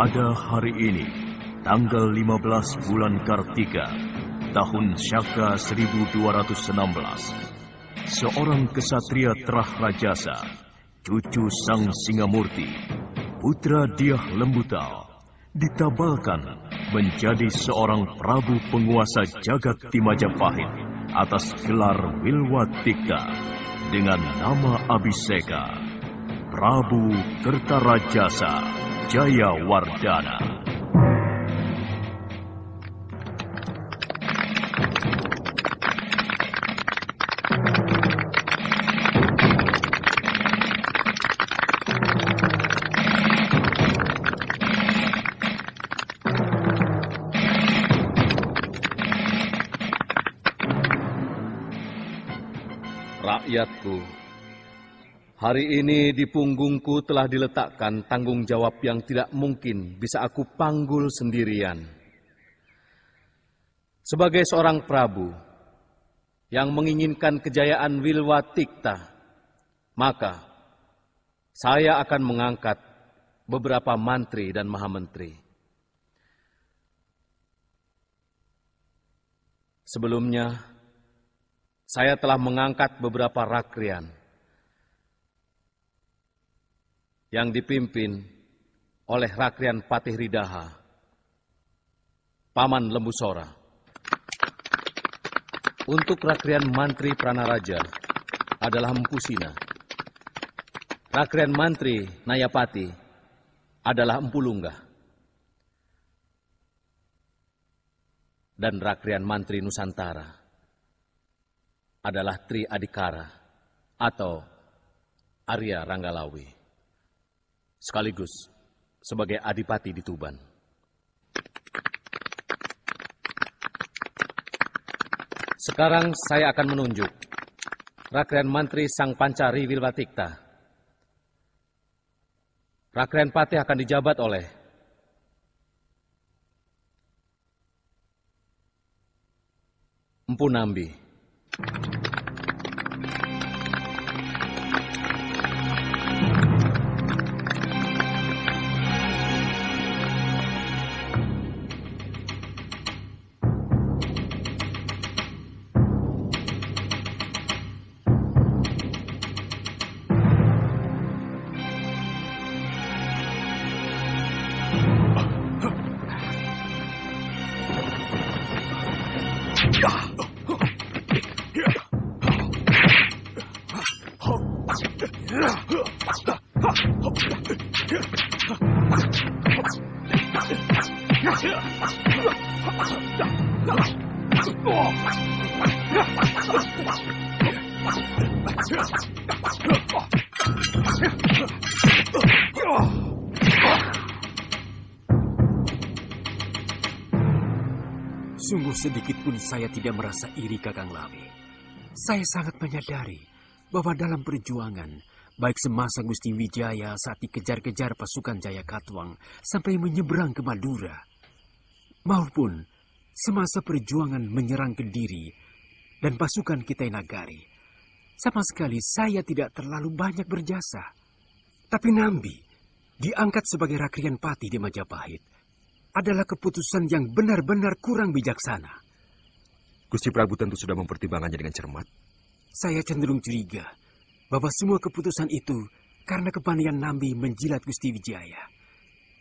Pada hari ini, tanggal 15 bulan Kartika, tahun Syaka 1216, seorang kesatria Trah Rajasa, cucu Sang Singamurti, putra Diah Lembutal, ditabalkan menjadi seorang Prabu penguasa jagat di Majapahit atas gelar Wilwatikta dengan nama Abhiseka, Prabu Kertarajasa Jayawardana. Rakyatku, hari ini di punggungku telah diletakkan tanggung jawab yang tidak mungkin bisa aku panggul sendirian. Sebagai seorang Prabu yang menginginkan kejayaan Wilwatikta, maka saya akan mengangkat beberapa mantri dan mahamentri. Sebelumnya, saya telah mengangkat beberapa rakrian yang dipimpin oleh Rakrian Patih Ridaha, Paman Lembusora. Untuk Rakrian Mantri Pranaraja adalah Empu Sina. Rakrian Mantri Nayapati adalah Empu Lunggah. Dan Rakrian Mantri Nusantara adalah Tri Adikara atau Arya Ranggalawi, sekaligus sebagai Adipati di Tuban. Sekarang saya akan menunjuk Rakrian Mantri Sang Pancari Wilwatikta. Rakrian Patih akan dijabat oleh Empu Nambi. Sungguh sedikit pun saya tidak merasa iri, Kakang Lawe. Saya sangat menyadari bahwa dalam perjuangan, baik semasa Gusti Wijaya saat dikejar-kejar pasukan Jayakatwang sampai menyeberang ke Madura, maupun semasa perjuangan menyerang Kediri dan pasukan Kitai Nagari, sama sekali saya tidak terlalu banyak berjasa. Tapi Nambi diangkat sebagai Rakrian Patih di Majapahit adalah keputusan yang benar-benar kurang bijaksana. Gusti Prabu tentu sudah mempertimbangkannya dengan cermat. Saya cenderung curiga bahwa semua keputusan itu karena kepandaian Nambi menjilat Gusti Wijaya,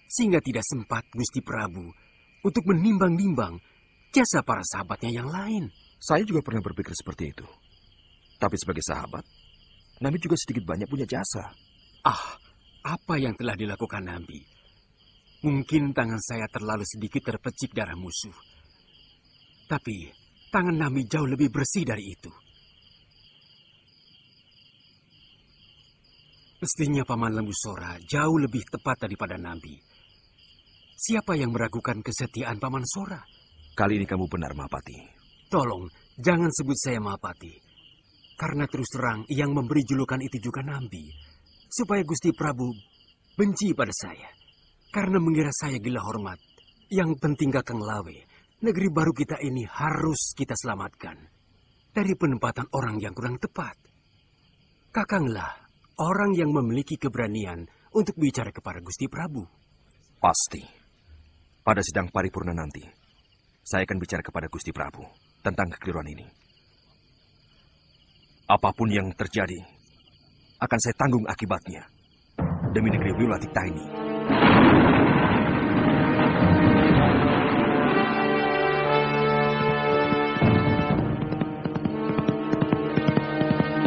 sehingga tidak sempat Gusti Prabu untuk menimbang-nimbang jasa para sahabatnya yang lain. Saya juga pernah berpikir seperti itu. Tapi sebagai sahabat, Nambi juga sedikit banyak punya jasa. Apa yang telah dilakukan Nambi? Mungkin tangan saya terlalu sedikit terpecik darah musuh. Tapi tangan Nambi jauh lebih bersih dari itu. Mestinya Paman Lembusora jauh lebih tepat daripada Nambi. Siapa yang meragukan kesetiaan Paman Sora? Kali ini kamu benar, Mahapati. Tolong, jangan sebut saya Mahapati. Karena terus terang yang memberi julukan itu juga Nambi. Supaya Gusti Prabu benci pada saya. Karena mengira saya gila hormat. Yang penting Kakang Lawe, negeri baru kita ini harus kita selamatkan dari penempatan orang yang kurang tepat. Kakanglah orang yang memiliki keberanian untuk bicara kepada Gusti Prabu. Pasti. Pada sidang paripurna nanti, saya akan bicara kepada Gusti Prabu tentang kekeliruan ini. Apapun yang terjadi, akan saya tanggung akibatnya demi negeri Wilatikta ini.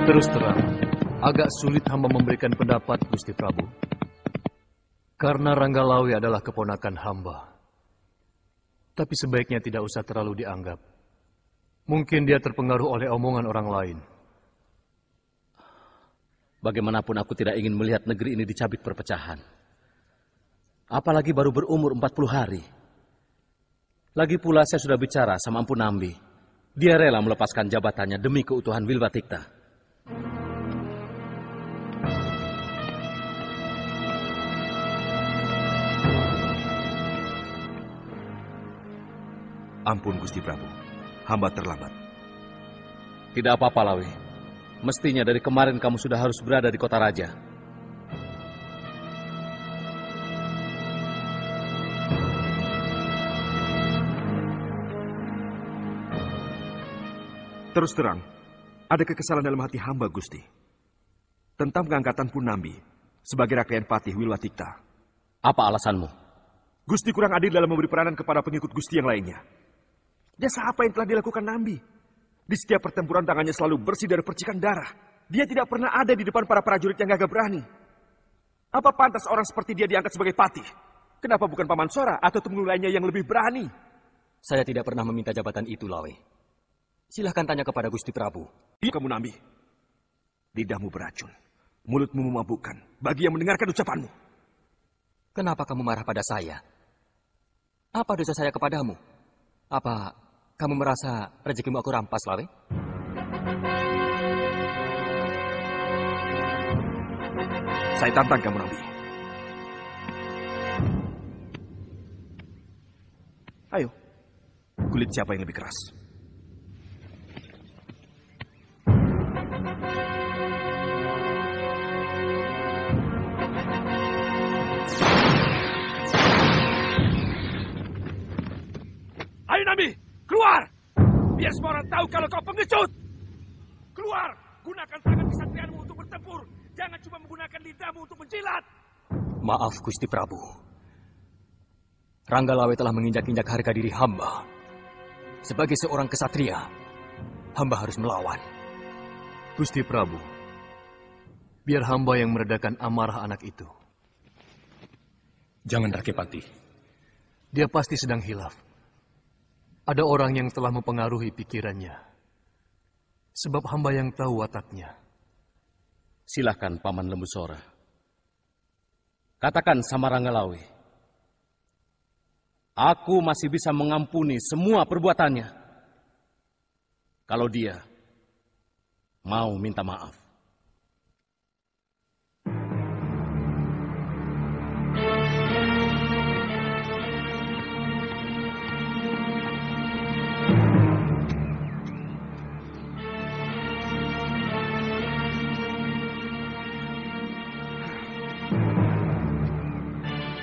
Terus terang, agak sulit hamba memberikan pendapat, Gusti Prabu. Karena Ranggalawe adalah keponakan hamba. Tapi sebaiknya tidak usah terlalu dianggap. Mungkin dia terpengaruh oleh omongan orang lain. Bagaimanapun aku tidak ingin melihat negeri ini dicabik perpecahan. Apalagi baru berumur 40 hari. Lagi pula saya sudah bicara sama Empu Nambi. Dia rela melepaskan jabatannya demi keutuhan Wilwatikta. Ampun Gusti Prabu, hamba terlambat. Tidak apa-apa, Lawe. Mestinya dari kemarin kamu sudah harus berada di kota raja. Terus terang, ada kekesalan dalam hati hamba, Gusti. Tentang pengangkatan Punambi sebagai Rakyan Patih Wilwatikta. Apa alasanmu? Gusti kurang adil dalam memberi peranan kepada pengikut Gusti yang lainnya. Jasa apa yang telah dilakukan Nambi? Di setiap pertempuran tangannya selalu bersih dari percikan darah. Dia tidak pernah ada di depan para prajurit yang gagah berani. Apa pantas orang seperti dia diangkat sebagai patih? Kenapa bukan Paman Sora atau temenggung lainnya yang lebih berani? Saya tidak pernah meminta jabatan itu, Lawe. Silahkan tanya kepada Gusti Prabu. Iya kamu Nambi. Lidahmu beracun. Mulutmu memabukkan bagi yang mendengarkan ucapanmu. Kenapa kamu marah pada saya? Apa dosa saya kepadamu? Apa kamu merasa rezekimu aku rampas, Lawe? Saya tantang kamu, Nambi. Ayo, kulit siapa yang lebih keras? Ayo Nambi, keluar! Biar semua orang tahu kalau kau pengecut! Keluar! Gunakan tangan kesatrianmu untuk bertempur. Jangan cuma menggunakan lidahmu untuk menjilat. Maaf, Gusti Prabu. Ranggalawe telah menginjak-injak harga diri hamba. Sebagai seorang kesatria, hamba harus melawan. Gusti Prabu, biar hamba yang meredakan amarah anak itu. Jangan, Rakepati. Dia pasti sedang hilaf. Ada orang yang telah mempengaruhi pikirannya. Sebab hamba yang tahu wataknya. Silahkan, Paman Lembu Sora. Katakan sama Ranggalawe. Aku masih bisa mengampuni semua perbuatannya. Kalau dia mau minta maaf.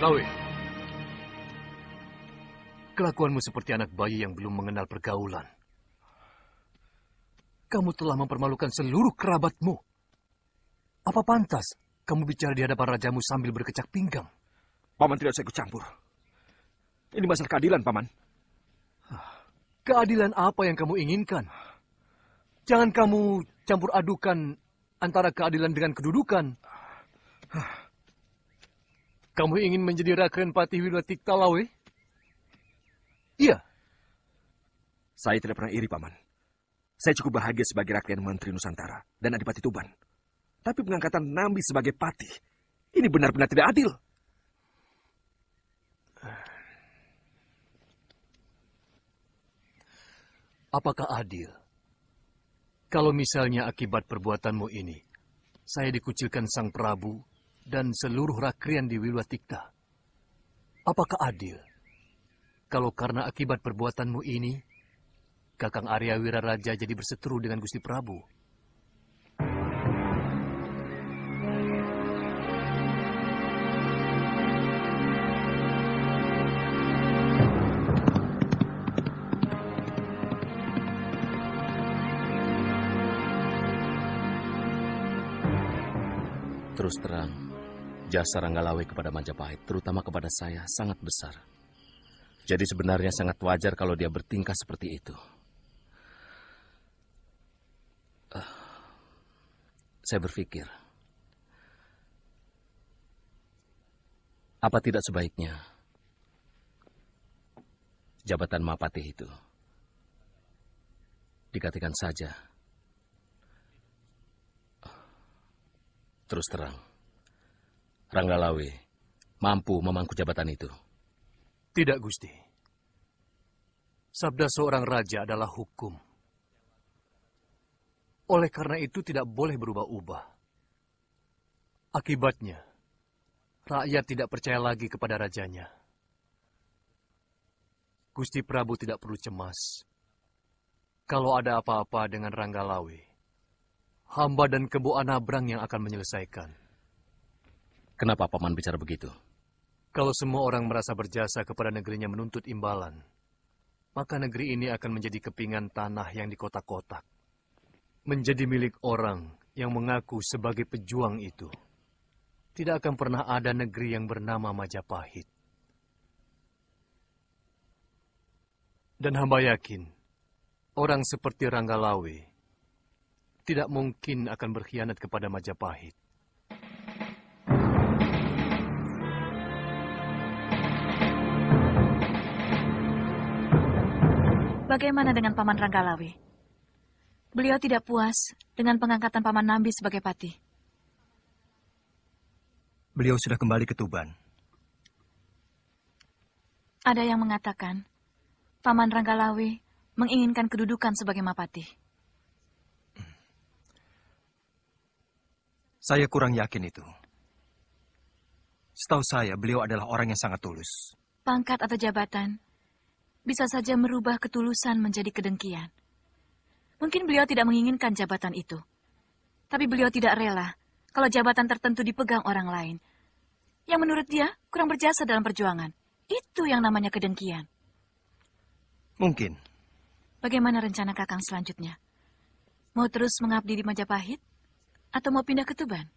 Lawe, kelakuanmu seperti anak bayi yang belum mengenal pergaulan. Kamu telah mempermalukan seluruh kerabatmu. Apa pantas kamu bicara di hadapan rajamu sambil berkecak pinggang? Paman tidak usah ikut campur. Ini masalah keadilan, Paman. Keadilan apa yang kamu inginkan? Jangan kamu campur adukan antara keadilan dengan kedudukan. Kamu ingin menjadi Rakyan Patih Wilwatikta, Lawe? Iya. Saya tidak pernah iri, Paman. Saya cukup bahagia sebagai Rakyan Menteri Nusantara dan Adipati Tuban. Tapi pengangkatan Nambi sebagai patih, ini benar-benar tidak adil. Apakah adil? Kalau misalnya akibat perbuatanmu ini, saya dikucilkan Sang Prabu dan seluruh Rakyan di Wilwatikta. Apakah adil? Kalau karena akibat perbuatanmu ini, Kakang Arya Wiraraja jadi berseteru dengan Gusti Prabu. Terus terang, jasa Ranggalawe kepada Majapahit, terutama kepada saya, sangat besar. Jadi sebenarnya sangat wajar kalau dia bertingkah seperti itu. Saya berpikir, apa tidak sebaiknya jabatan Mahapatih itu digantikan saja. Terus terang, Ranggalawe mampu memangku jabatan itu. Tidak, Gusti. Sabda seorang raja adalah hukum. Oleh karena itu tidak boleh berubah-ubah. Akibatnya, rakyat tidak percaya lagi kepada rajanya. Gusti Prabu tidak perlu cemas. Kalau ada apa-apa dengan Ranggalawe, hamba dan Kebo Anabrang yang akan menyelesaikan. Kenapa Paman bicara begitu? Kalau semua orang merasa berjasa kepada negerinya menuntut imbalan, maka negeri ini akan menjadi kepingan tanah yang dikotak-kotak. Menjadi milik orang yang mengaku sebagai pejuang itu. Tidak akan pernah ada negeri yang bernama Majapahit. Dan hamba yakin, orang seperti Ranggalawe tidak mungkin akan berkhianat kepada Majapahit. Bagaimana dengan Paman Ranggalawe? Beliau tidak puas dengan pengangkatan Paman Nambi sebagai patih. Beliau sudah kembali ke Tuban. Ada yang mengatakan, Paman Ranggalawe menginginkan kedudukan sebagai Mahapatih. Saya kurang yakin itu. Setahu saya, beliau adalah orang yang sangat tulus. Pangkat atau jabatan bisa saja merubah ketulusan menjadi kedengkian. Mungkin beliau tidak menginginkan jabatan itu. Tapi beliau tidak rela kalau jabatan tertentu dipegang orang lain. Yang menurut dia kurang berjasa dalam perjuangan. Itu yang namanya kedengkian. Mungkin. Bagaimana rencana Kakang selanjutnya? Mau terus mengabdi di Majapahit? Atau mau pindah ke Tuban?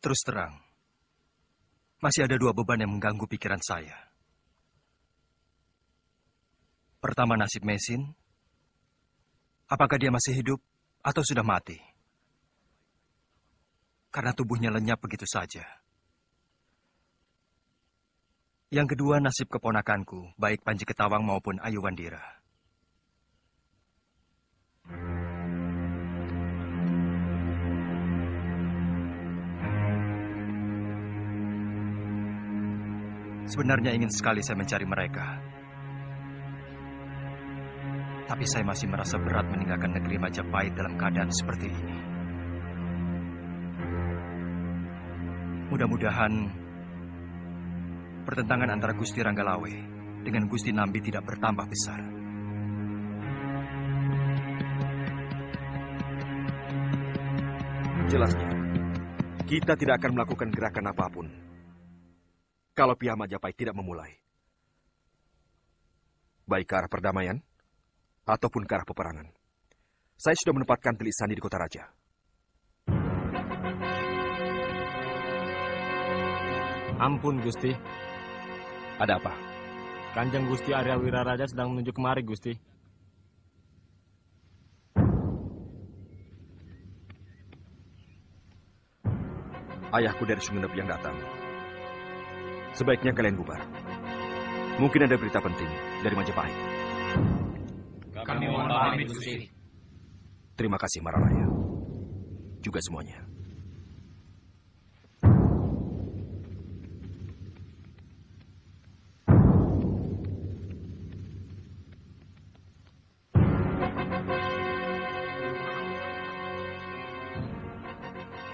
Terus terang, masih ada dua beban yang mengganggu pikiran saya. Pertama, nasib Mesin. Apakah dia masih hidup atau sudah mati? Karena tubuhnya lenyap begitu saja. Yang kedua, nasib keponakanku, baik Panji Ketawang maupun Ayu Wandira. Sebenarnya ingin sekali saya mencari mereka. Tapi saya masih merasa berat meninggalkan negeri Majapahit dalam keadaan seperti ini. Mudah-mudahan pertentangan antara Gusti Ranggalawe dengan Gusti Nambi tidak bertambah besar. Jelasnya, kita tidak akan melakukan gerakan apapun kalau pihak Majapahit tidak memulai. Baik ke arah perdamaian, ataupun ke arah peperangan. Saya sudah menempatkan Telik Sandi di Kota Raja. Ampun, Gusti. Ada apa? Kanjeng Gusti Arya Wiraraja sedang menuju kemari, Gusti. Ayahku dari Sumeneb yang datang. Sebaiknya kalian bubar. Mungkin ada berita penting dari Majapahit. Kami mohon pamit, Gusti. Terima kasih, Mararaya. Juga semuanya.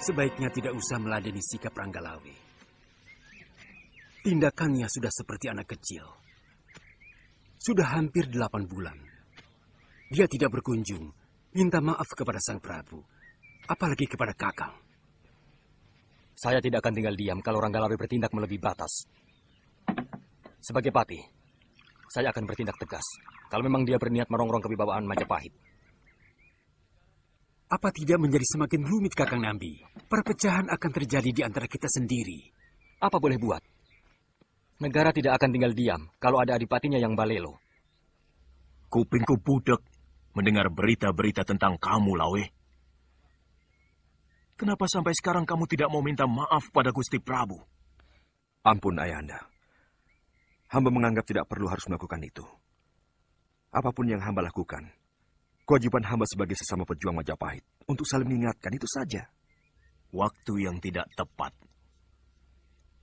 Sebaiknya tidak usah meladeni sikap Ranggalawe. Tindakannya sudah seperti anak kecil. Sudah hampir 8 bulan. Dia tidak berkunjung, minta maaf kepada Sang Prabu, apalagi kepada Kakang. Saya tidak akan tinggal diam kalau Ranggalawe bertindak melebihi batas. Sebagai patih, saya akan bertindak tegas kalau memang dia berniat merongrong kewibawaan Majapahit. Apa tidak menjadi semakin rumit, Kakang Nambi? Perpecahan akan terjadi di antara kita sendiri. Apa boleh buat? Negara tidak akan tinggal diam kalau ada adipatinya yang balelo. Kupingku budek mendengar berita-berita tentang kamu, Lawe. Kenapa sampai sekarang kamu tidak mau minta maaf pada Gusti Prabu? Ampun, Ayahanda. Hamba menganggap tidak perlu harus melakukan itu. Apapun yang hamba lakukan, kewajiban hamba sebagai sesama pejuang Majapahit untuk saling mengingatkan, itu saja. Waktu yang tidak tepat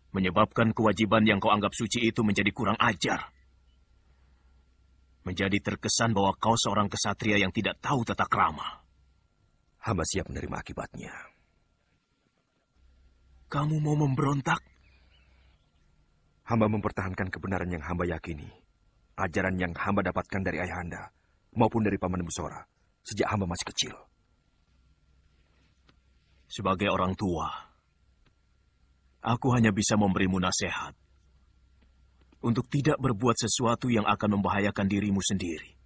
menyebabkan kewajiban yang kau anggap suci itu menjadi kurang ajar. Menjadi terkesan bahwa kau seorang kesatria yang tidak tahu tata krama. Hamba siap menerima akibatnya. Kamu mau memberontak? Hamba mempertahankan kebenaran yang hamba yakini. Ajaran yang hamba dapatkan dari Ayahanda maupun dari Paman Busora sejak hamba masih kecil. Sebagai orang tua, aku hanya bisa memberimu nasihat untuk tidak berbuat sesuatu yang akan membahayakan dirimu sendiri.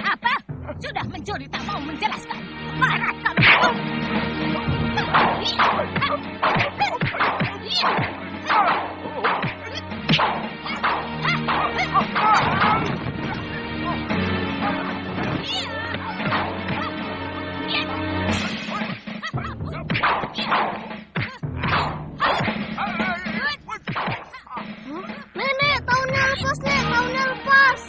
Apa? Sudah mencuri tak mau menjelaskan. Marah kamu. Nenek, tahunnya lepas, Nek. Tahunnya lepas.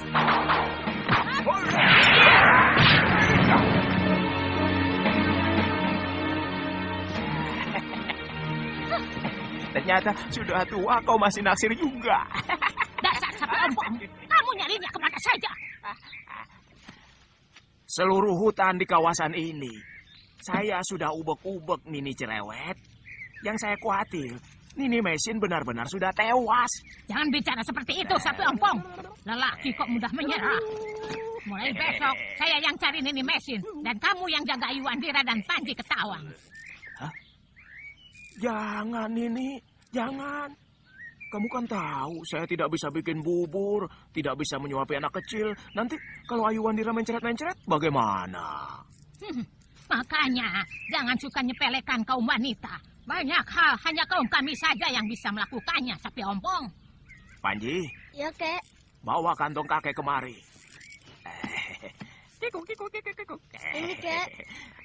Ternyata sudah tua kau masih naksir juga. Dasar sapi ompong. Kamu nyarinya kemana saja? Seluruh hutan di kawasan ini, saya sudah ubek-ubek Nini Cerewet. Yang saya khawatir, Nini Mesin benar-benar sudah tewas. Jangan bicara seperti itu, sapi ompong. Lelaki kok mudah menyerah. Mulai besok, saya yang cari Nini Mesin. Dan kamu yang jaga Ayu Andira dan Panji Ketawang. Hah? Jangan, Nini. Jangan. Kamu kan tahu, saya tidak bisa bikin bubur, tidak bisa menyuapi anak kecil. Nanti kalau Ayu Andira mencret-mencret, bagaimana? Makanya, jangan suka nyepelekan kaum wanita. Banyak hal hanya kaum kami saja yang bisa melakukannya, sapi ompong. Panji. Ya, Kek. Bawa kantong kakek kemari. Kikuk. Ini, Kek.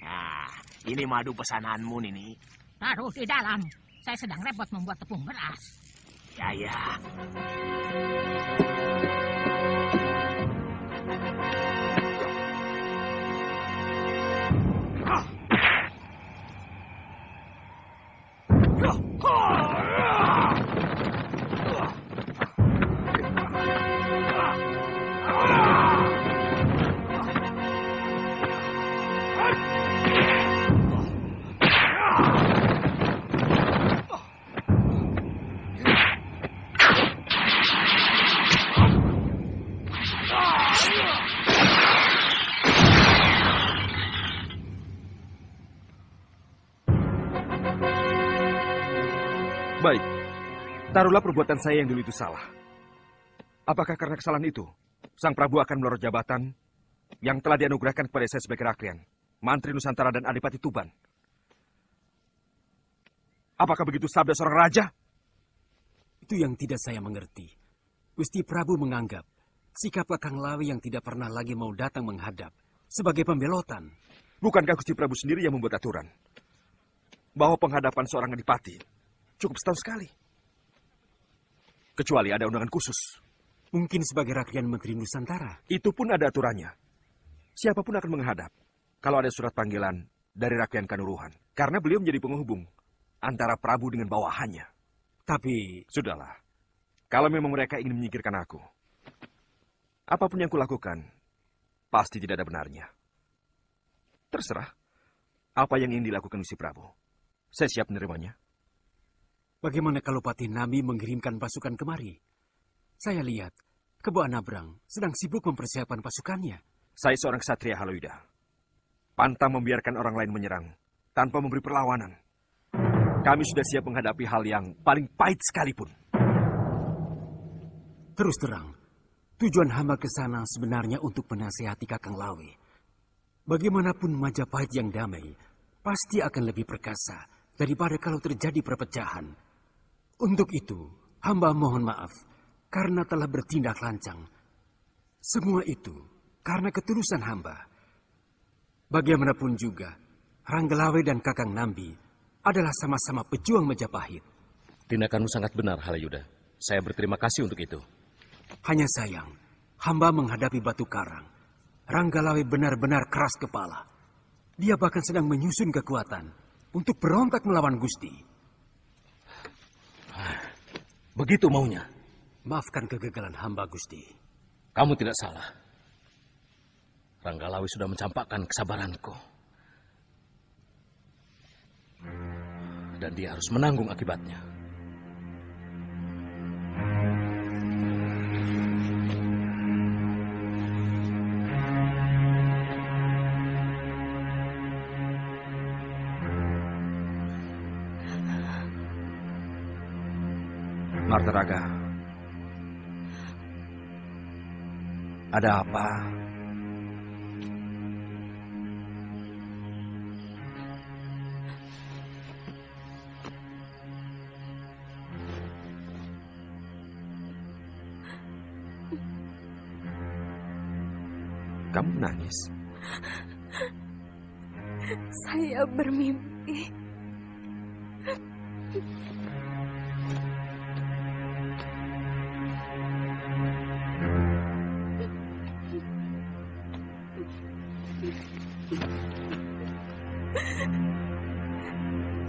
Nah, ini madu pesananmu, Nini. Taruh di dalam. Saya sedang repot membuat tepung beras. Ya. Baik, taruhlah perbuatan saya yang dulu itu salah. Apakah karena kesalahan itu, Sang Prabu akan melorot jabatan yang telah dianugerahkan kepada saya sebagai Rakrian, Mantri Nusantara dan Adipati Tuban? Apakah begitu sabda seorang raja? Itu yang tidak saya mengerti. Gusti Prabu menganggap sikap Kakang Lawi yang tidak pernah lagi mau datang menghadap sebagai pembelotan. Bukankah Gusti Prabu sendiri yang membuat aturan? bahwa penghadapan seorang adipati cukup setahun sekali. Kecuali ada undangan khusus. Mungkin sebagai Rakyan Menteri Nusantara. Itu pun ada aturannya. Siapapun akan menghadap kalau ada surat panggilan dari Rakyan Kanuruhan. Karena beliau menjadi penghubung antara Prabu dengan bawahannya. Tapi... Sudahlah. Kalau memang mereka ingin menyingkirkan aku, apapun yang kulakukan, pasti tidak ada benarnya. Terserah. Apa yang ingin dilakukan Gusti Prabu. Saya siap menerimanya. Bagaimana kalau Patih Nambi mengirimkan pasukan kemari? Saya lihat, Kebo Anabrang sedang sibuk mempersiapkan pasukannya. Saya seorang ksatria Halowida. Pantang membiarkan orang lain menyerang tanpa memberi perlawanan. Kami sudah siap menghadapi hal yang paling pahit sekalipun. Terus terang, tujuan hamba ke sana sebenarnya untuk menasihati Kakang Lawe. Bagaimanapun Majapahit yang damai, pasti akan lebih perkasa daripada kalau terjadi perpecahan. Untuk itu, hamba mohon maaf karena telah bertindak lancang. Semua itu karena ketulusan hamba. Bagaimanapun juga, Ranggalawe dan Kakang Nambi adalah sama-sama pejuang Majapahit. Tindakanmu sangat benar, Halayuda. Saya berterima kasih untuk itu. Hanya sayang, hamba menghadapi Batu Karang. Ranggalawe benar-benar keras kepala. Dia bahkan sedang menyusun kekuatan untuk berontak melawan Gusti. Begitu maunya. Maafkan kegagalan hamba, Gusti. Kamu tidak salah. Ranggalawe sudah mencampakkan kesabaranku. Dan dia harus menanggung akibatnya. Martaraga, ada apa? Kamu menangis? Saya bermimpi.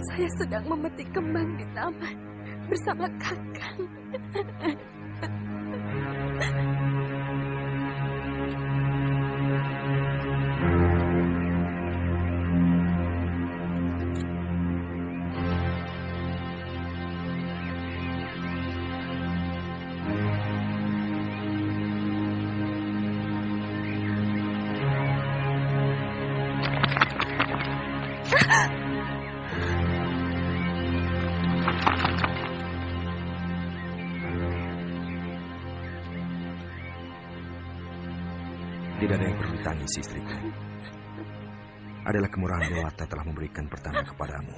Saya sedang memetik kembang di taman bersama Kakang. Tidak ada yang perlu ditangis, istriku. Adalah kemurahan Dewata telah memberikan pertanda kepadamu.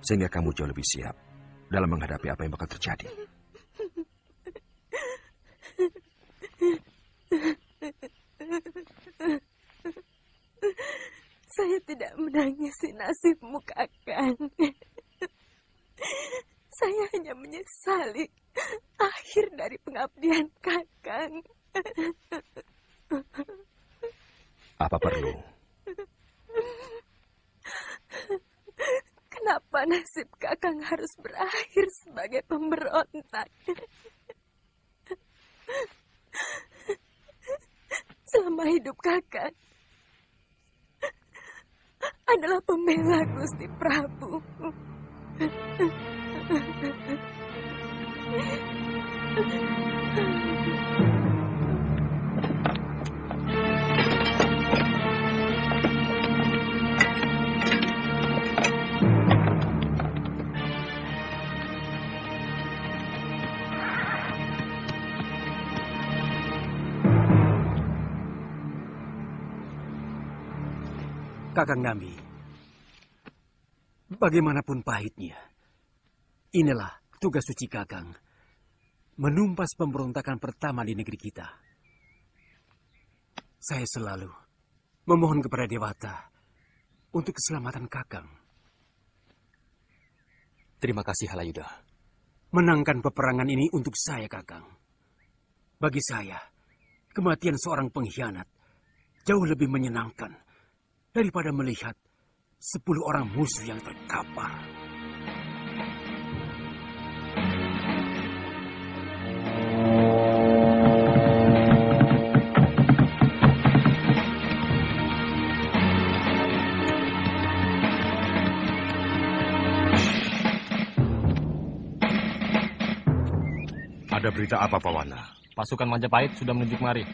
Sehingga kamu jauh lebih siap dalam menghadapi apa yang bakal terjadi. Saya tidak menangisi nasibmu, Kakang. Saya hanya menyesali akhir dari pengabdian Kakang. Apa perlu? Kenapa nasib Kakang harus berakhir sebagai pemberontak? Selama hidup Kakang adalah pembela Gusti Prabu. Kakang Nambi, bagaimanapun pahitnya, inilah tugas suci Kakang, menumpas pemberontakan pertama di negeri kita. Saya selalu memohon kepada Dewata untuk keselamatan Kakang. Terima kasih, Halayuda. Menangkan peperangan ini untuk saya, Kakang. Bagi saya, kematian seorang pengkhianat jauh lebih menyenangkan daripada melihat 10 orang musuh yang terkapar. Ada berita apa, Pawana? Pasukan Majapahit sudah menuju kemari.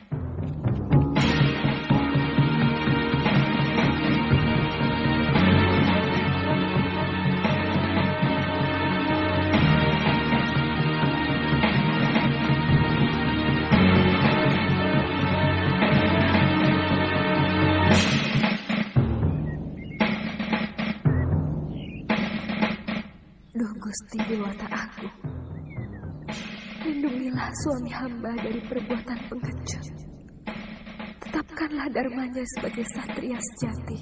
Duh Gusti Dewata Agung, lindungilah suami hamba dari perbuatan pengecut. Tetapkanlah dharmanya sebagai satria sejati.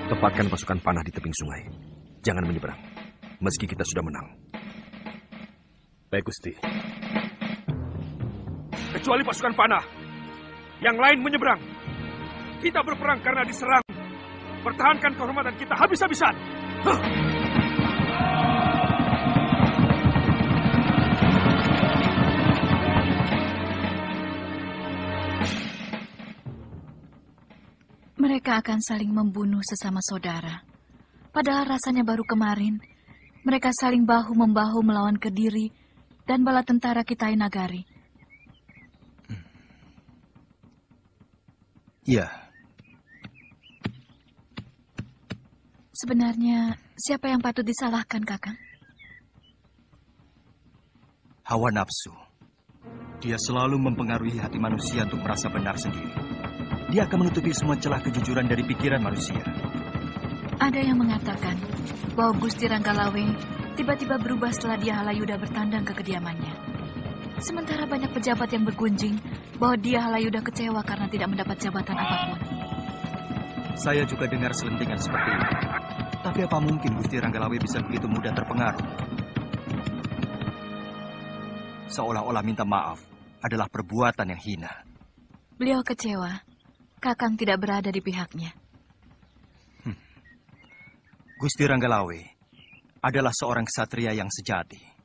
Tempatkan pasukan panah di tebing sungai. Jangan menyeberang, meski kita sudah menang. Baik, Gusti. Kecuali pasukan panah. Yang lain menyeberang. Kita berperang karena diserang. Pertahankan kehormatan kita habis-habisan. Mereka akan saling membunuh sesama saudara. Padahal rasanya baru kemarin, mereka saling bahu-membahu melawan Kediri dan bala tentara Kitai Nagari. Iya. Sebenarnya, siapa yang patut disalahkan, Kakang? Hawa nafsu. Dia selalu mempengaruhi hati manusia untuk merasa benar sendiri. Dia akan menutupi semua celah kejujuran dari pikiran manusia. Ada yang mengatakan bahwa Gusti Ranggalawe tiba-tiba berubah setelah dia Halayuda bertandang ke kediamannya. Sementara banyak pejabat yang bergunjing bahwa dia Halayuda kecewa karena tidak mendapat jabatan apapun. Saya juga dengar selentingan seperti itu. Tapi apa mungkin Gusti Ranggalawe bisa begitu mudah terpengaruh? Seolah-olah minta maaf adalah perbuatan yang hina. Beliau kecewa. Kakang tidak berada di pihaknya. Gusti Ranggalawe adalah seorang ksatria yang sejati.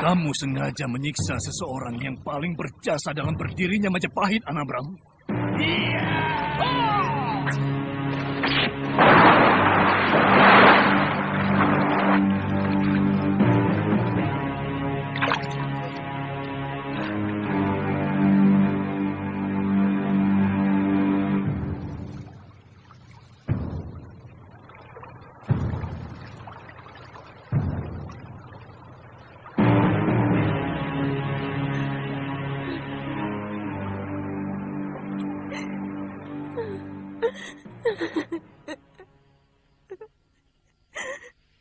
Kamu sengaja menyiksa seseorang yang paling berjasa dalam berdirinya Majapahit, Anabram. Iya.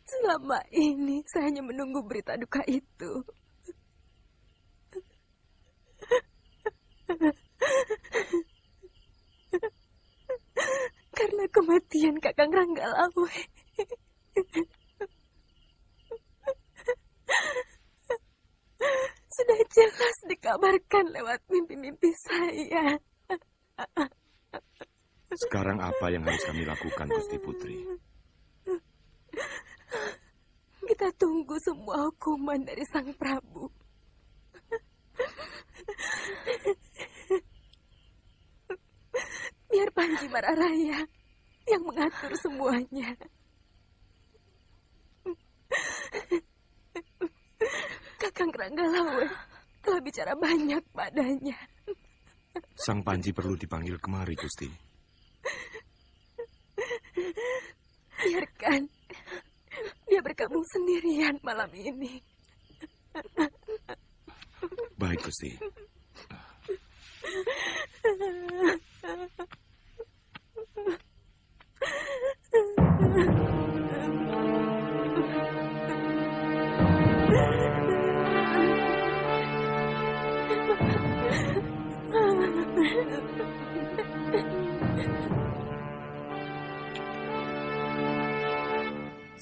Selama ini saya hanya menunggu berita duka itu. Karena kematian Kakang Ranggalawe. Sudah jelas dikabarkan lewat mimpi-mimpi saya. Sekarang apa yang harus kami lakukan, Gusti Putri? Kita tunggu semua hukuman dari Sang Prabu. Biar Panji Mararaya yang mengatur semuanya. Kakang Ranggalawe telah bicara banyak padanya. Sang Panji perlu dipanggil kemari, Gusti. Biarkan dia bergabung sendirian malam ini. Baik, Gusti.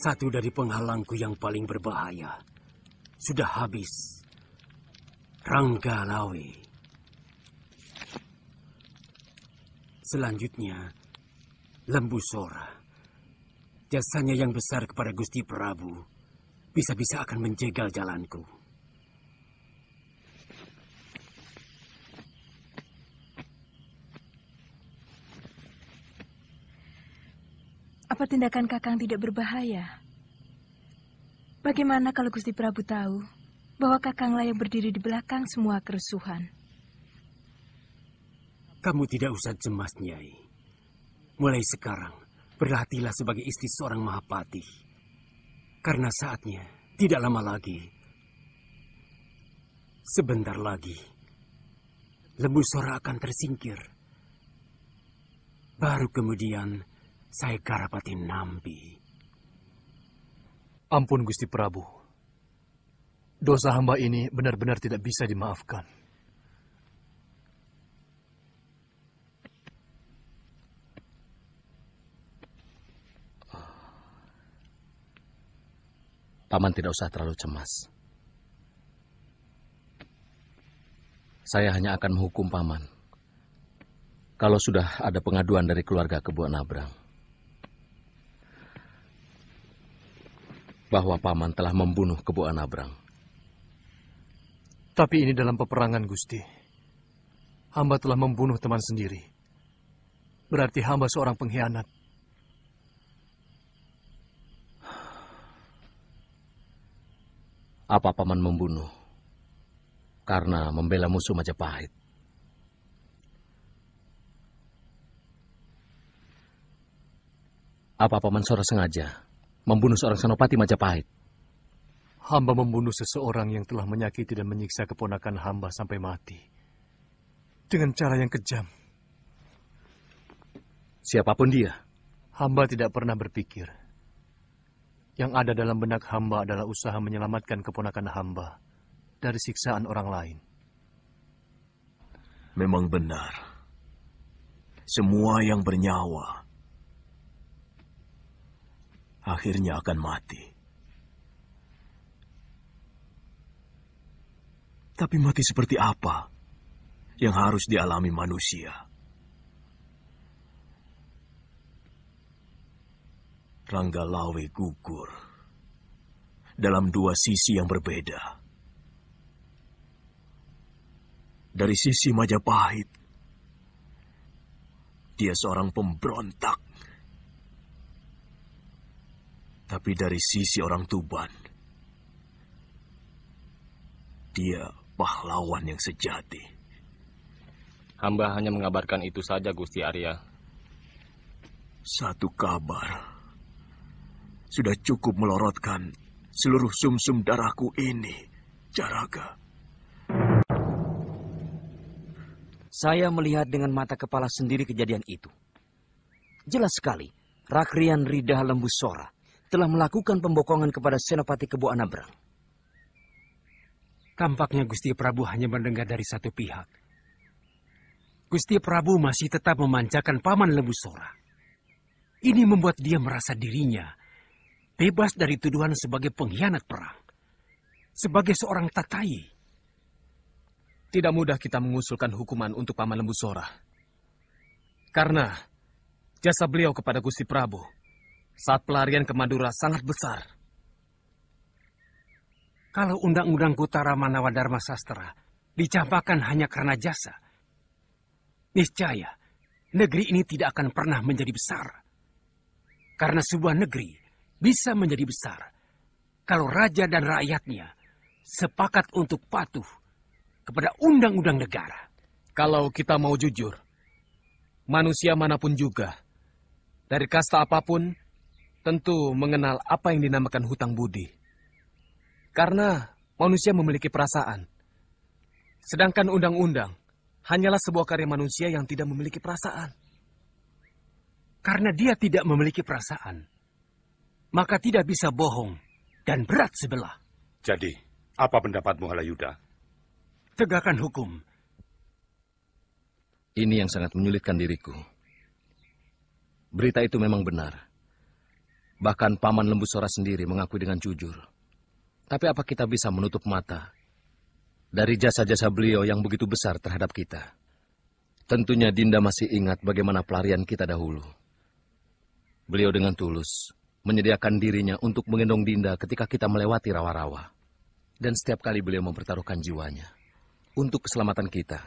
Satu dari penghalangku yang paling berbahaya sudah habis. Ranggalawe. Selanjutnya, Lembu Sora. Jasanya yang besar kepada Gusti Prabu bisa-bisa akan menjegal jalanku. Apa tindakan Kakang tidak berbahaya? Bagaimana kalau Gusti Prabu tahu bahwa Kakanglah yang berdiri di belakang semua kerusuhan? Kamu tidak usah cemas, Nyai. Mulai sekarang, berlatihlah sebagai istri seorang Mahapati. Karena saatnya tidak lama lagi. Sebentar lagi, Lembu Sora akan tersingkir. Baru kemudian, saya Karapati Nambi. Ampun, Gusti Prabu. Dosa hamba ini benar-benar tidak bisa dimaafkan. Paman tidak usah terlalu cemas. Saya hanya akan menghukum Paman kalau sudah ada pengaduan dari keluarga Kebu Anabrang bahwa Paman telah membunuh Kebu Anabrang. Tapi ini dalam peperangan, Gusti. Hamba telah membunuh teman sendiri. Berarti hamba seorang pengkhianat. Apa Paman membunuh? karena membela musuh Majapahit. Apa Paman Sora sengaja membunuh seorang senopati Majapahit? Hamba membunuh seseorang yang telah menyakiti dan menyiksa keponakan hamba sampai mati. Dengan cara yang kejam. Siapapun dia? Hamba tidak pernah berpikir. Yang ada dalam benak hamba adalah usaha menyelamatkan keponakan hamba dari siksaan orang lain. Memang benar. Semua yang bernyawa akhirnya akan mati. Tapi mati seperti apa yang harus dialami manusia? Ranggalawe gugur dalam dua sisi yang berbeda. Dari sisi Majapahit, dia seorang pemberontak. Tapi dari sisi orang Tuban, dia pahlawan yang sejati. Hamba hanya mengabarkan itu saja, Gusti Arya. Satu kabar sudah cukup melorotkan seluruh sumsum darahku ini, Jaraga. Saya melihat dengan mata kepala sendiri kejadian itu. Jelas sekali, Rakrian Ridah Lembu Sora telah melakukan pembokongan kepada Senopati Kebo Anabrang. Tampaknya Gusti Prabu hanya mendengar dari satu pihak. Gusti Prabu masih tetap memanjakan Paman Lembu Sora. Ini membuat dia merasa dirinya bebas dari tuduhan sebagai pengkhianat perang. Sebagai seorang Tatayi. Tidak mudah kita mengusulkan hukuman untuk Paman Lembu Sora. Karena jasa beliau kepada Gusti Prabu saat pelarian ke Madura sangat besar. Kalau Undang-Undang Kutara Manawa Dharma Sastra dicampakkan hanya karena jasa, niscaya negeri ini tidak akan pernah menjadi besar. Karena sebuah negeri bisa menjadi besar kalau raja dan rakyatnya sepakat untuk patuh kepada undang-undang negara. Kalau kita mau jujur, manusia manapun juga, dari kasta apapun, tentu mengenal apa yang dinamakan hutang budi. Karena manusia memiliki perasaan. Sedangkan undang-undang hanyalah sebuah karya manusia yang tidak memiliki perasaan. Karena dia tidak memiliki perasaan, maka tidak bisa bohong dan berat sebelah. Jadi, apa pendapatmu, Halayuda? Tegakkan hukum. Ini yang sangat menyulitkan diriku. Berita itu memang benar. Bahkan Paman Lembu Sora sendiri mengakui dengan jujur. Tapi apa kita bisa menutup mata dari jasa-jasa beliau yang begitu besar terhadap kita? Tentunya Dinda masih ingat bagaimana pelarian kita dahulu. Beliau dengan tulus menyediakan dirinya untuk menggendong Dinda ketika kita melewati rawa-rawa. Dan setiap kali beliau mempertaruhkan jiwanya untuk keselamatan kita.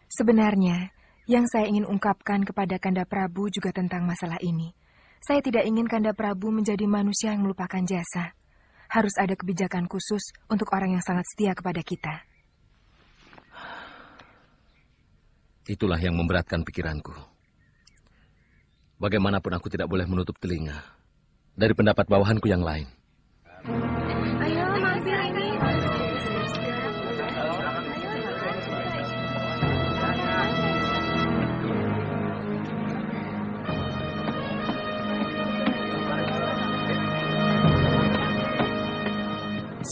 Sebenarnya, yang saya ingin ungkapkan kepada Kanda Prabu juga tentang masalah ini. Saya tidak ingin Kanda Prabu menjadi manusia yang melupakan jasa. Harus ada kebijakan khusus untuk orang yang sangat setia kepada kita. Itulah yang memberatkan pikiranku. Bagaimanapun aku tidak boleh menutup telinga dari pendapat bawahanku yang lain. Ayo, mampir ini.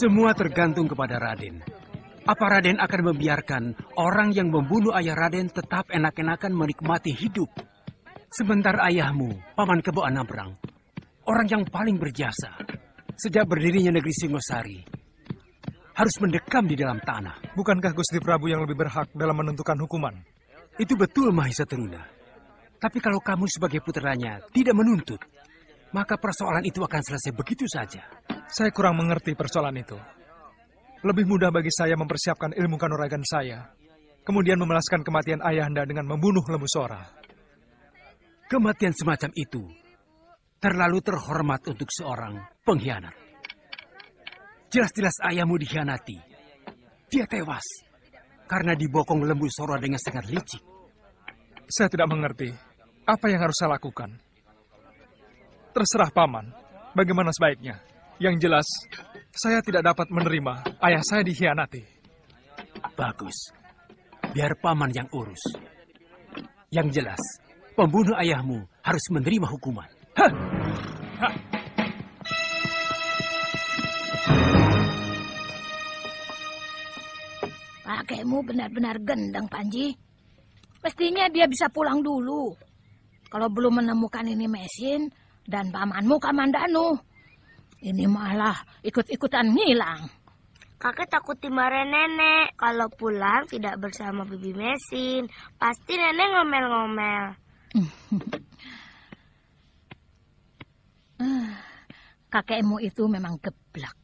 Semua tergantung kepada Raden. Apa Raden akan membiarkan orang yang membunuh ayah Raden tetap enak-enakan menikmati hidup? Sebentar ayahmu, Paman Kebo Anabrang, orang yang paling berjasa sejak berdirinya negeri Singosari, harus mendekam di dalam tanah. Bukankah Gusti Prabu yang lebih berhak dalam menentukan hukuman? Itu betul, Mahisa Teruna. Tapi kalau kamu sebagai putranya tidak menuntut, maka persoalan itu akan selesai begitu saja. Saya kurang mengerti persoalan itu. Lebih mudah bagi saya mempersiapkan ilmu kanuragan saya, kemudian memelaskan kematian ayahanda dengan membunuh Lembu Sora. Kematian semacam itu terlalu terhormat untuk seorang pengkhianat. Jelas-jelas ayahmu dikhianati. Dia tewas karena dibokong lembu Sora dengan sangat licik. Saya tidak mengerti apa yang harus saya lakukan. Terserah Paman, bagaimana sebaiknya. Yang jelas, saya tidak dapat menerima ayah saya dikhianati. Bagus. Biar Paman yang urus. Yang jelas, pembunuh ayahmu harus menerima hukuman. Hah! Hah! Kakekmu benar-benar gendeng, Panji. Mestinya dia bisa pulang dulu. Kalau belum menemukan ini mesin dan pamanmu Kamandanu. Ini malah ikut-ikutan ngilang. Kakek takut dimarahin nenek kalau pulang tidak bersama bibi mesin. Pasti nenek ngomel-ngomel. Kakekmu itu memang geblak.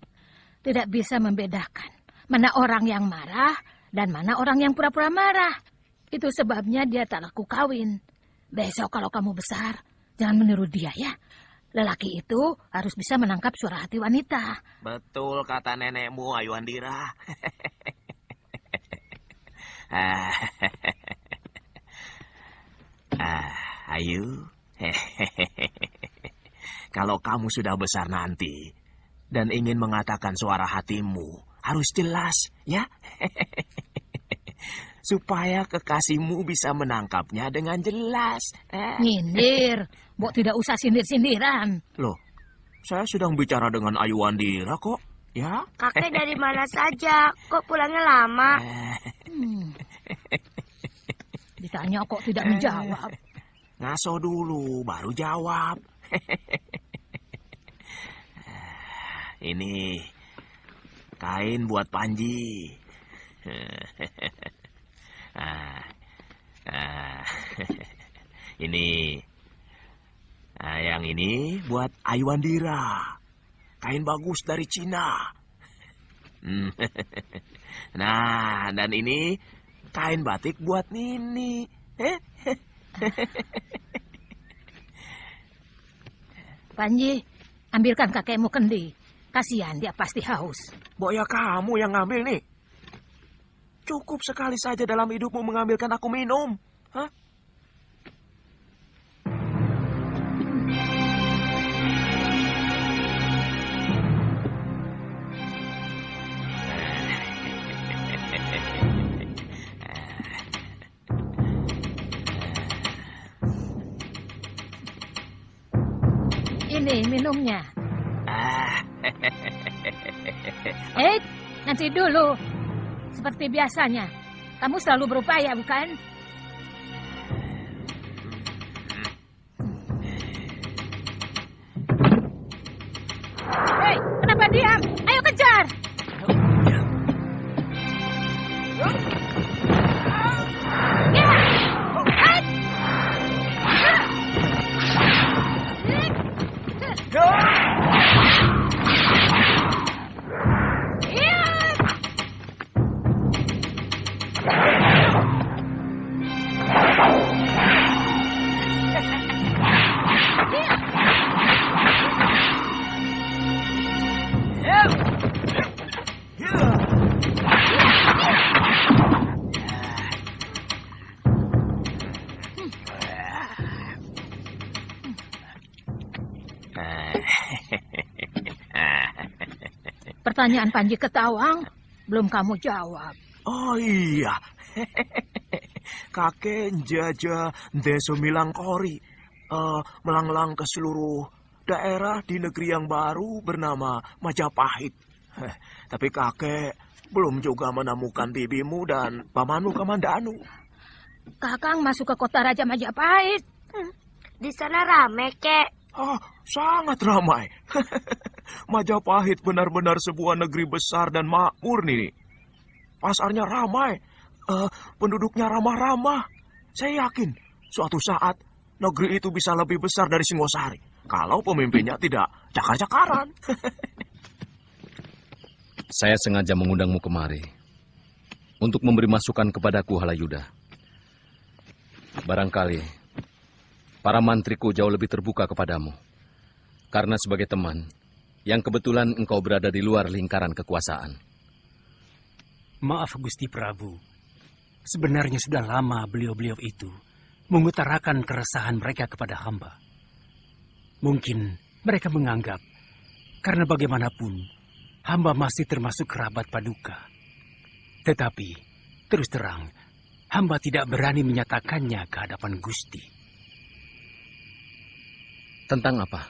Tidak bisa membedakan mana orang yang marah dan mana orang yang pura-pura marah. Itu sebabnya dia tak laku kawin. Besok kalau kamu besar, jangan meniru dia ya. Lelaki itu harus bisa menangkap suara hati wanita. Betul kata nenekmu, Ayu Andira. Ayu, kalau kamu sudah besar nanti dan ingin mengatakan suara hatimu, harus jelas, ya. Supaya kekasihmu bisa menangkapnya dengan jelas. Nyindir, Mbok tidak usah sindir-sindiran. Loh, saya sedang bicara dengan Ayu Andira kok, ya? Kakek dari mana saja? Kok pulangnya lama? Ditanya kok tidak menjawab. Ngaso dulu, baru jawab. Ini kain buat Panji. Ini. Yang ini buat Ayu Andira. Kain bagus dari Cina. Nah, dan ini kain batik buat Nini. Panji, ambilkan kakekmu kendi. Kasihan, dia pasti haus. Boya kamu yang ngambil nih. Cukup sekali saja dalam hidupmu mengambilkan aku minum. Hah? Ini minumnya. Nanti dulu. Seperti biasanya. Kamu selalu berupaya, bukan? Hei, kenapa diam? Ayo kejar! Pertanyaan Panji Ketawang belum kamu jawab. Oh iya. Kakek Jaja Deso Milangkori melanglang ke seluruh daerah di negeri yang baru bernama Majapahit. Tapi kakek belum juga menemukan bibimu dan pamanmu Kamandanu. Kakang masuk ke kota Raja Majapahit. Di sana rame, Kek. Sangat ramai. Majapahit benar-benar sebuah negeri besar dan makmur nih. Pasarnya ramai, penduduknya ramah-ramah. Saya yakin suatu saat negeri itu bisa lebih besar dari Singosari kalau pemimpinnya tidak cakar-cakaran. Saya sengaja mengundangmu kemari untuk memberi masukan kepadaku, Halayuda. Barangkali para mantriku jauh lebih terbuka kepadamu. Karena sebagai teman, yang kebetulan engkau berada di luar lingkaran kekuasaan. Maaf Gusti Prabu. Sebenarnya sudah lama beliau-beliau itu mengutarakan keresahan mereka kepada hamba. Mungkin mereka menganggap karena bagaimanapun hamba masih termasuk kerabat Paduka. Tetapi terus terang hamba tidak berani menyatakannya ke hadapan Gusti. Tentang apa?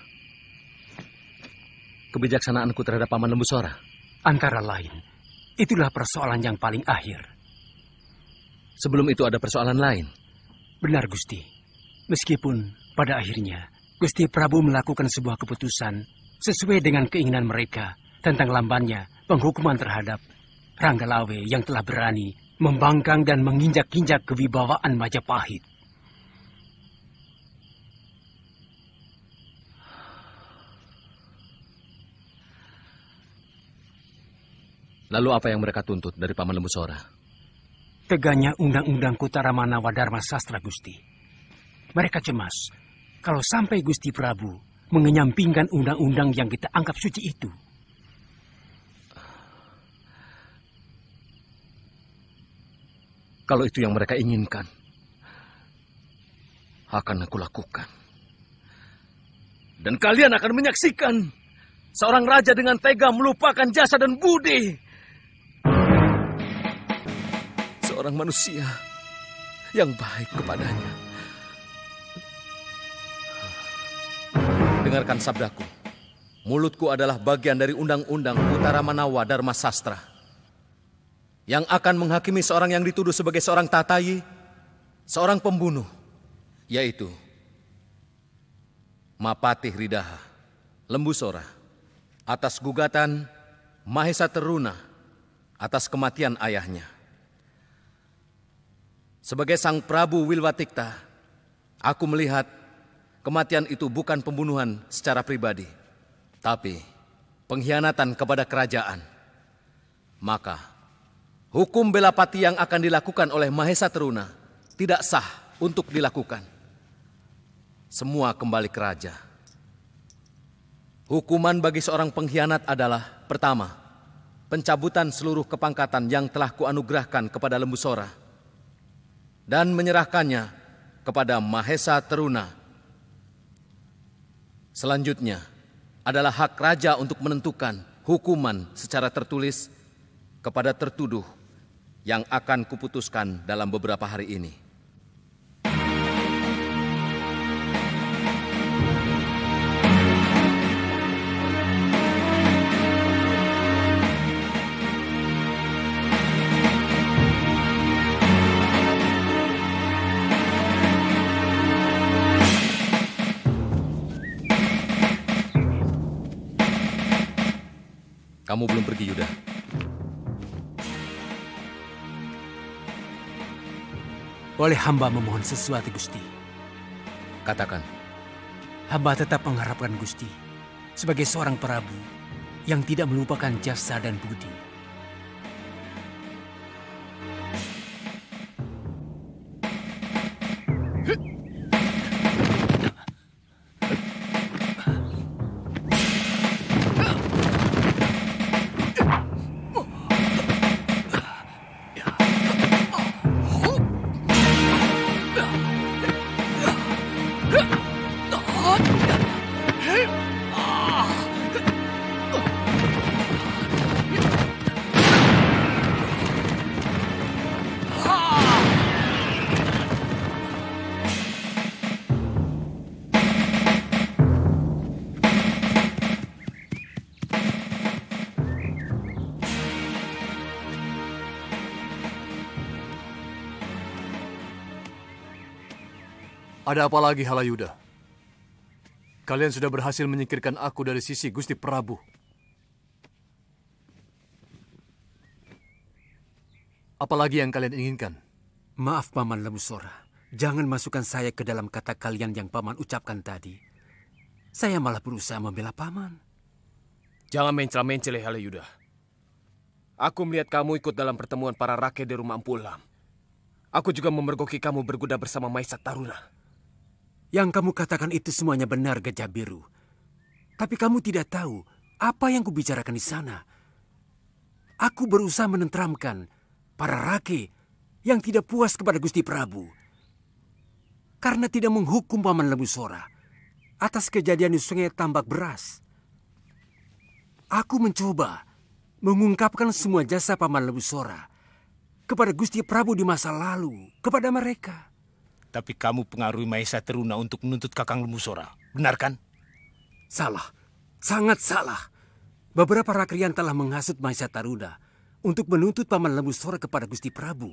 Kebijaksanaanku terhadap Paman Lembusora? Antara lain, itulah persoalan yang paling akhir. Sebelum itu ada persoalan lain? Benar Gusti. Meskipun pada akhirnya Gusti Prabu melakukan sebuah keputusan sesuai dengan keinginan mereka tentang lambannya penghukuman terhadap Ranggalawe yang telah berani membangkang dan menginjak-injak kewibawaan Majapahit. Lalu apa yang mereka tuntut dari Paman Lembusora? Tegaknya Undang-Undang Kutaramanawa Dharma Sastra, Gusti. Mereka cemas kalau sampai Gusti Prabu mengenyampingkan undang-undang yang kita anggap suci itu. Kalau itu yang mereka inginkan, akan aku lakukan. Dan kalian akan menyaksikan seorang raja dengan tega melupakan jasa dan budi seorang manusia yang baik kepadanya. Dengarkan sabdaku. Mulutku adalah bagian dari Undang-Undang Kutaramanawa Dharma Sastra yang akan menghakimi seorang yang dituduh sebagai seorang tatayi, seorang pembunuh, yaitu Mapatih Ridaha Lembusora atas gugatan Mahesa Teruna atas kematian ayahnya. Sebagai Sang Prabu Wilwatikta, aku melihat kematian itu bukan pembunuhan secara pribadi, tapi pengkhianatan kepada kerajaan. Maka, hukum bela pati yang akan dilakukan oleh Mahesa Teruna tidak sah untuk dilakukan. Semua kembali ke raja. Hukuman bagi seorang pengkhianat adalah, pertama, pencabutan seluruh kepangkatan yang telah kuanugerahkan kepada Lembusora dan menyerahkannya kepada Mahesa Teruna. Selanjutnya adalah hak raja untuk menentukan hukuman secara tertulis kepada tertuduh yang akan kuputuskan dalam beberapa hari ini. Kamu belum pergi, Yuda. Boleh hamba memohon sesuatu, Gusti? Katakan. Hamba tetap mengharapkan Gusti sebagai seorang Prabu yang tidak melupakan jasa dan budi. Ada apa lagi, Halayuda? Kalian sudah berhasil menyingkirkan aku dari sisi Gusti Prabu. Apalagi yang kalian inginkan? Maaf, Paman Lembusora. Jangan masukkan saya ke dalam kata kalian yang Paman ucapkan tadi. Saya malah berusaha membela Paman. Jangan mencela-mencela, Halayuda. Aku melihat kamu ikut dalam pertemuan para rakyat di rumah Empu Lam. Aku juga memergoki kamu berkuda bersama Mahesa Taruna. Yang kamu katakan itu semuanya benar, Gajah Biru. Tapi kamu tidak tahu apa yang kubicarakan di sana. Aku berusaha menenteramkan para rake yang tidak puas kepada Gusti Prabu karena tidak menghukum Paman Lembu Sora atas kejadian di Sungai Tambak Beras. Aku mencoba mengungkapkan semua jasa Paman Lembu Sora kepada Gusti Prabu di masa lalu kepada mereka. Tapi kamu pengaruhi Mahesa Teruna untuk menuntut Kakang Lembu Sora, benar kan? Salah, sangat salah. Beberapa rakrian telah menghasut Mahesa Taruna untuk menuntut Paman Lembu Sora kepada Gusti Prabu.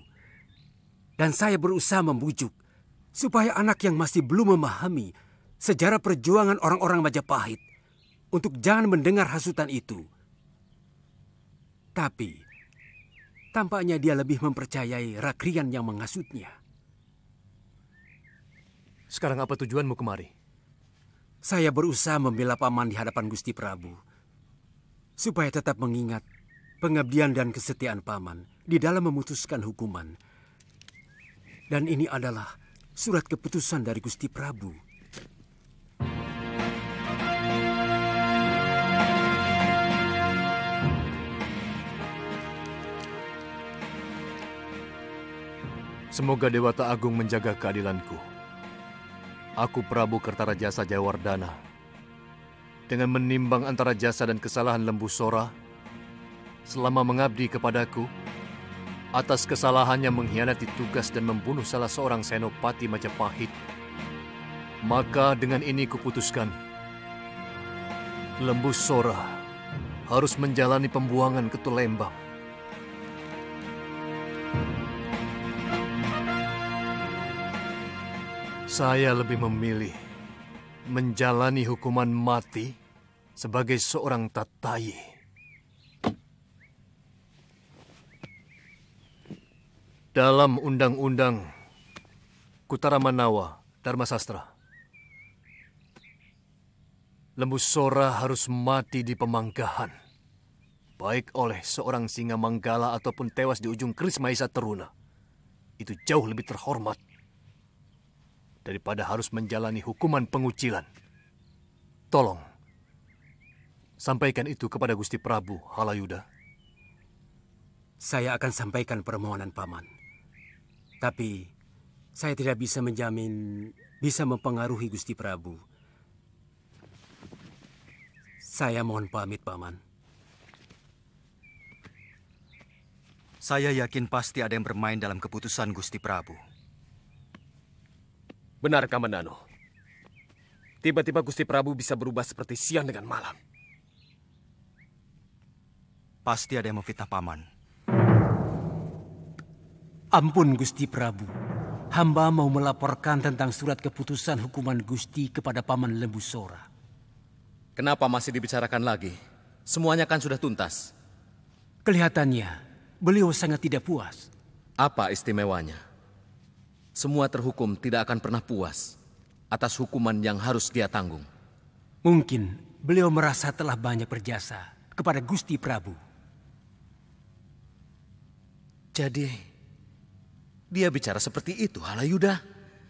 Dan saya berusaha membujuk supaya anak yang masih belum memahami sejarah perjuangan orang-orang Majapahit untuk jangan mendengar hasutan itu. Tapi tampaknya dia lebih mempercayai rakrian yang menghasutnya. Sekarang apa tujuanmu kemari? Saya berusaha membela Paman di hadapan Gusti Prabu, supaya tetap mengingat pengabdian dan kesetiaan Paman di dalam memutuskan hukuman. Dan ini adalah surat keputusan dari Gusti Prabu. Semoga Dewata Agung menjaga keadilanku. Aku Prabu Kertarajasa Jayawardana, dengan menimbang antara jasa dan kesalahan Lembu Sora selama mengabdi kepadaku atas kesalahannya mengkhianati tugas dan membunuh salah seorang senopati Majapahit, maka dengan ini kuputuskan Lembu Sora harus menjalani pembuangan ke Tulembang. Saya lebih memilih menjalani hukuman mati sebagai seorang tatayi. Dalam Undang-Undang Kutaramanawa Dharma Sastra, Lembu Sora harus mati di pemanggahan, baik oleh seorang singa manggala ataupun tewas di ujung keris Mahesa Teruna. Itu jauh lebih terhormat daripada harus menjalani hukuman pengucilan. Tolong, sampaikan itu kepada Gusti Prabu, Halayuda. Saya akan sampaikan permohonan Paman. Tapi, saya tidak bisa menjamin bisa mempengaruhi Gusti Prabu. Saya mohon pamit, Paman. Saya yakin pasti ada yang bermain dalam keputusan Gusti Prabu. Benar, Kamandano. Tiba-tiba Gusti Prabu bisa berubah seperti siang dengan malam. Pasti ada yang memfitnah Paman. Ampun Gusti Prabu. Hamba mau melaporkan tentang surat keputusan hukuman Gusti kepada Paman Lembu Sora. Kenapa masih dibicarakan lagi? Semuanya kan sudah tuntas. Kelihatannya beliau sangat tidak puas. Apa istimewanya? Semua terhukum tidak akan pernah puas atas hukuman yang harus dia tanggung. Mungkin beliau merasa telah banyak berjasa kepada Gusti Prabu. Jadi, dia bicara seperti itu, Halayuda?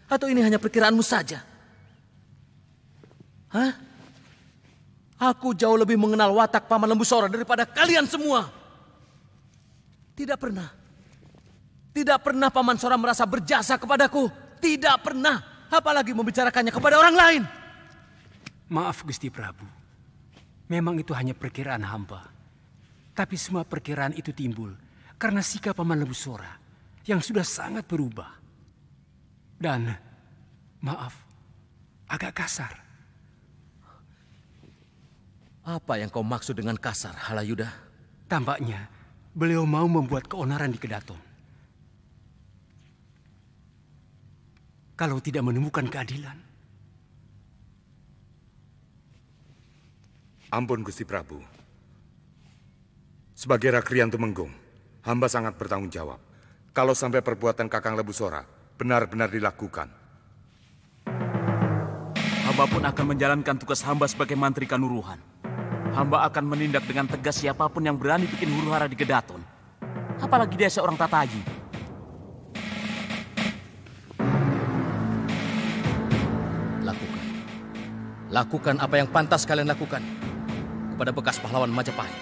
Atau ini hanya perkiraanmu saja? Hah? Aku jauh lebih mengenal watak Paman Lembu Sora daripada kalian semua. Tidak pernah. Tidak pernah Paman Sora merasa berjasa kepadaku. Tidak pernah. Apalagi membicarakannya kepada orang lain. Maaf Gusti Prabu. Memang itu hanya perkiraan hamba. Tapi semua perkiraan itu timbul karena sikap Paman Lembu Sora yang sudah sangat berubah. Dan, maaf, agak kasar. Apa yang kau maksud dengan kasar, Halayuda? Tampaknya beliau mau membuat keonaran di Kedaton. Kalau tidak menemukan keadilan. Ampun Gusti Prabu. Sebagai Rakrian Tumenggung, hamba sangat bertanggung jawab. Kalau sampai perbuatan Kakang Lembu Sora benar-benar dilakukan. Hamba pun akan menjalankan tugas hamba sebagai mantri Kanuruhan. Hamba akan menindak dengan tegas siapapun yang berani bikin huru-hara di Kedaton. Apalagi dia seorang tatayi. Lakukan apa yang pantas kalian lakukan kepada bekas pahlawan Majapahit.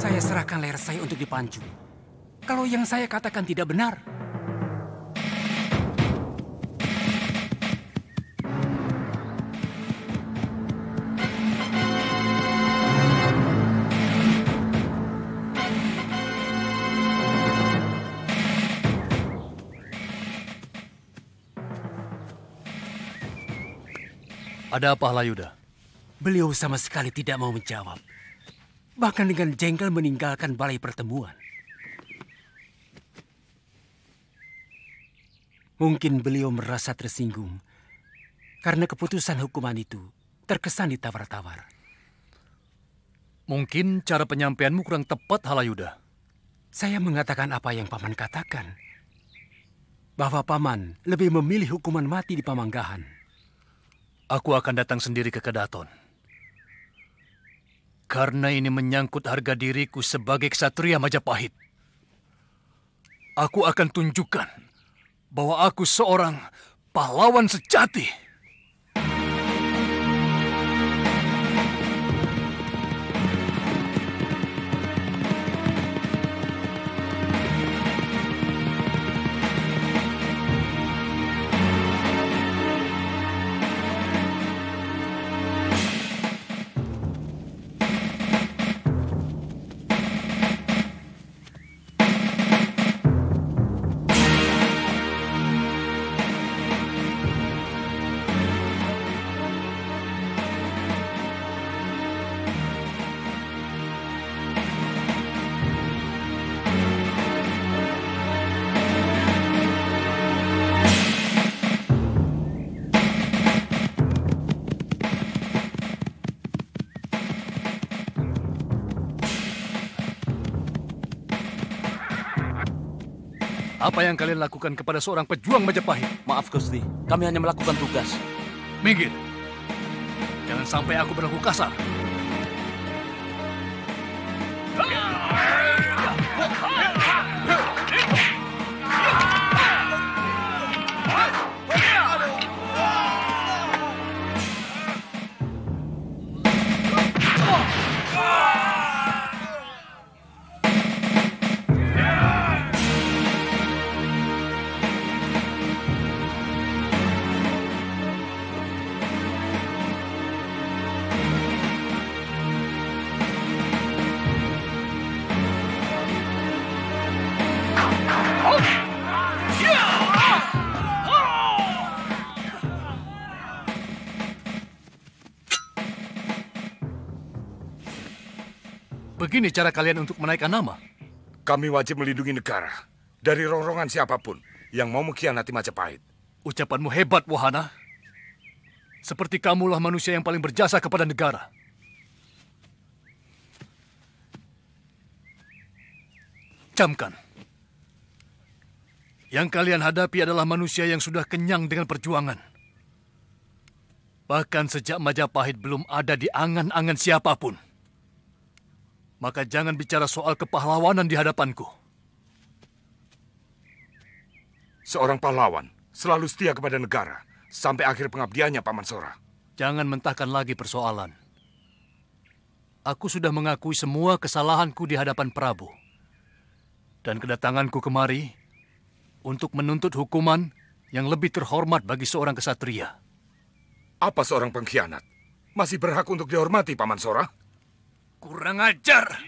Saya serahkan leher saya untuk dipancung. Kalau yang saya katakan tidak benar, ada apa, Halayuda? beliau sama sekali tidak mau menjawab. Bahkan dengan jengkel meninggalkan balai pertemuan. Mungkin beliau merasa tersinggung karena keputusan hukuman itu terkesan ditawar-tawar. Mungkin cara penyampaianmu kurang tepat, Halayuda. Saya mengatakan apa yang Paman katakan. Bahwa Paman lebih memilih hukuman mati di Pamanggahan. Aku akan datang sendiri ke Kedaton. Karena ini menyangkut harga diriku sebagai ksatria Majapahit. Aku akan tunjukkan bahwa aku seorang pahlawan sejati. Apa yang kalian lakukan kepada seorang pejuang Majapahit? Maaf, Gusti. Kami hanya melakukan tugas. Minggir. Jangan sampai aku berlaku kasar. Begini cara kalian untuk menaikkan nama? Kami wajib melindungi negara dari rongrongan siapapun yang mau mengkhianati Majapahit. Ucapanmu hebat, Wahana. Seperti kamulah manusia yang paling berjasa kepada negara. Camkan. Yang kalian hadapi adalah manusia yang sudah kenyang dengan perjuangan. Bahkan sejak Majapahit belum ada di angan-angan siapapun. Maka jangan bicara soal kepahlawanan di hadapanku. Seorang pahlawan selalu setia kepada negara sampai akhir pengabdiannya, Paman Sora. Jangan mentahkan lagi persoalan. Aku sudah mengakui semua kesalahanku di hadapan Prabu. Dan kedatanganku kemari untuk menuntut hukuman yang lebih terhormat bagi seorang kesatria. Apa seorang pengkhianat masih berhak untuk dihormati, Paman Sora? Kurang ajar!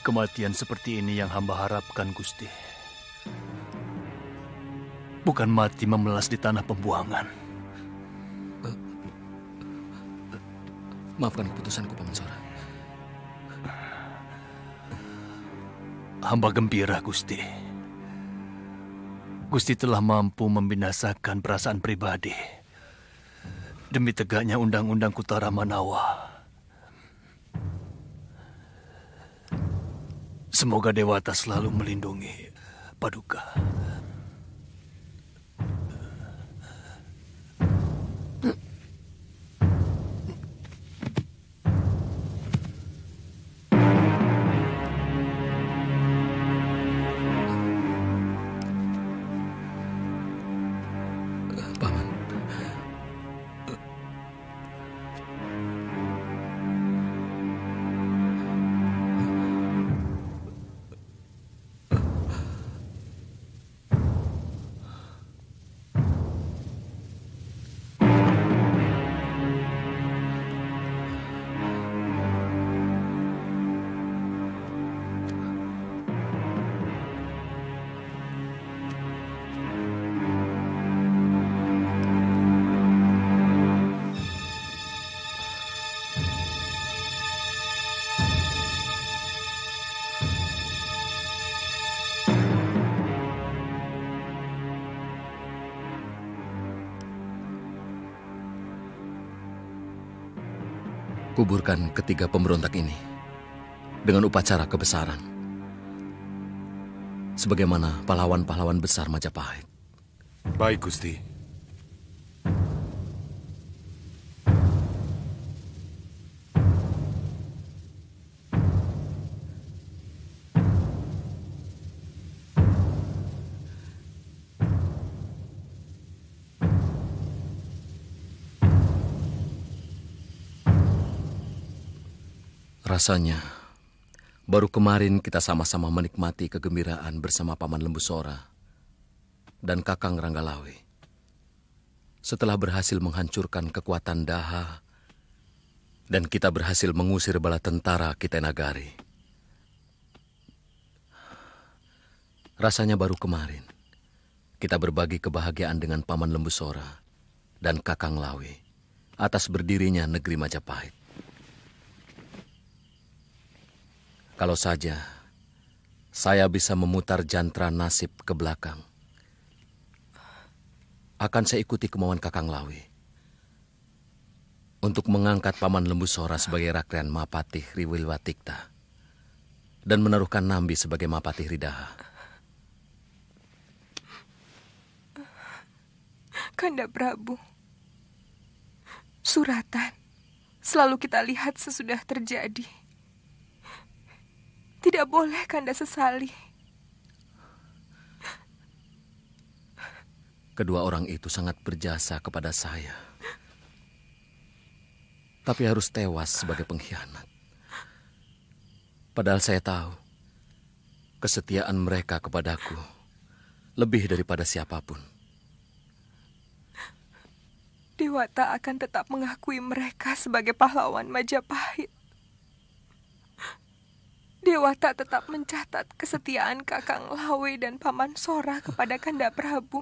Kematian seperti ini yang hamba harapkan, Gusti. Bukan mati memelas di tanah pembuangan. Maafkan keputusanku, Paman Sora. Hamba gembira, Gusti. Gusti telah mampu membinasakan perasaan pribadi demi tegaknya undang-undang Kutara Manawa. Semoga Dewata selalu melindungi Paduka. Kuburkan ketiga pemberontak ini dengan upacara kebesaran, sebagaimana pahlawan-pahlawan besar Majapahit. Baik, Gusti. Rasanya, baru kemarin kita sama-sama menikmati kegembiraan bersama Paman Lembu Sora dan Kakang Ranggalawe. Setelah berhasil menghancurkan kekuatan Daha dan kita berhasil mengusir bala tentara Kitenagari. Rasanya baru kemarin kita berbagi kebahagiaan dengan Paman Lembu Sora dan Kakang Lawe atas berdirinya negeri Majapahit. Kalau saja saya bisa memutar jantra nasib ke belakang, akan saya ikuti kemauan Kakang Lawe untuk mengangkat Paman Lembu Sora sebagai Rakrian Mapatih Riwilwatikta dan menaruhkan Nambi sebagai Mapatih Ridaha. Kanda Prabu, suratan selalu kita lihat sesudah terjadi. Tidak boleh Kanda sesali. Kedua orang itu sangat berjasa kepada saya. Tapi harus tewas sebagai pengkhianat. Padahal saya tahu kesetiaan mereka kepadaku lebih daripada siapapun. Dewata akan tetap mengakui mereka sebagai pahlawan Majapahit. Dewata tetap mencatat kesetiaan Kakang Lawe dan Paman Sora kepada Kanda Prabu.